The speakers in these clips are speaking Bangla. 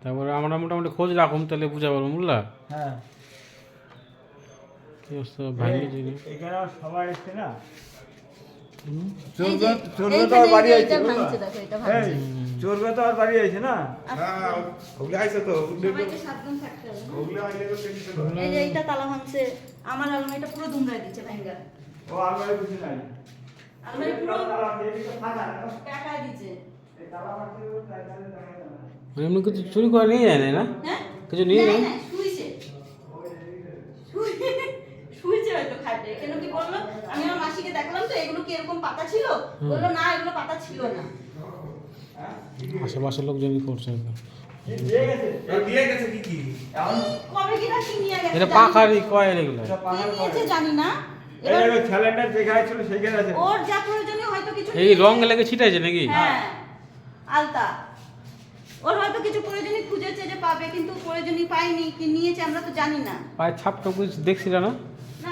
তারপরে আমরা মোটামুটি খোঁজ রাখুন, তাহলে বুঝা পারবো, বুঝলা? হ্যাঁ, কি অবস্থা ভাঙি জিনিস। এখানে সবাই এসছে না, এই যে চোরবে তো এইখানে আর বাড়ি এই যে আইছে, এটা ভাঙছে, দেখো এটা এই ভাঙছে। চোরবে তো আর বাড়ি আইছে না। হ্যাঁ, ওগুলো আইছে তো, সবাইকে সাবধান থাকতে হবে। ওগুলো আইলে তো টেনশন হবে। এই যে এইটা তালা ভাঙছে, আমার আলমারিটা পুরো দুমড়ায় দিচ্ছে ভাঙা। ও আলমারি কিছু নাই, আলমারি পুরো তালা এদিকে ফাঁকা, টাকা দিচ্ছে। এই তালা মারতে তাই তাহলে দেখা যায় না। মানে এমনি কিছু চুরি করে নিয়ে যায় না? হ্যাঁ, কিছু নিয়ে যায়? না, শুইছে শুইছে হয়তো খাটে। কেন কি বললো, আমি আমার মাসিকে দেখলাম তো এগুলো কি এরকম পাতা ছিল, বললো না এগুলো পাতা ছিল না। আশেপাশের লোকজনই করছে এটা। কি দিয়ে গেছে? দিয়ে গেছে কি এখন কবে কি রাখি নিয়ে গেছে এটা জানি না। পাখারই কয়েল এগুলো। সব কি পাহাড় নিয়েছে জানি না। এই এবার যে ছেলেটার যেখানে ছিল সেইখানে আছে। ওর যা প্রয়োজনীয় হয়তো কিছু এই নিয়েছে। রং লেগে ছিটাইছে নাকি? হ্যাঁ, আলতা। ওর হয়তো কিছু প্রয়োজনীয় খুঁজেছে যে পাবে, কিন্তু প্রয়োজনীয় পাইনি, কি নিয়েছে আমরা তো জানি না। পায়ে ছাপ টাপ কিছু দেখছিল না? না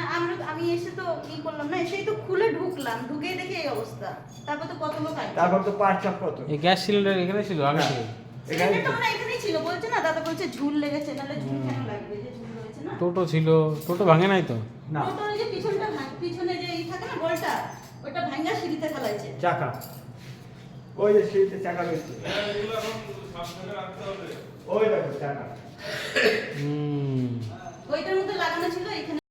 আমি এসে তো কি করলাম না, এসেই তো খুলে ঢুকলাম, ঢুকেই দেখি এই অবস্থা। তারপর তো কত লোক আসছে। তারপর তো পাঁচ চাপ কত এই গ্যাস সিলিন্ডার এখানে ছিল আগে থেকে? এখানে সিলিন্ডারটা মনে হয় এখানেই ছিল, বলছে না দাদা, বলছে ঝুল লেগেছে, নাহলে ঝুল কেন লাগবে, যে ঝুল রয়েছে না। টোটো ছিল, টোটো ভাঙে নাই তো? না টোটোর যে পিছনে যে ই থাকে না গোলটা, ওটা ভাঙা সিঁড়িতে ফেলাইছে। চাকা, ওই যে সিঁড়িতে চাকা রয়েছে, ওই দেখো চাকা। হুম। ওইটার মধ্যে লাগানো ছিল এখানে।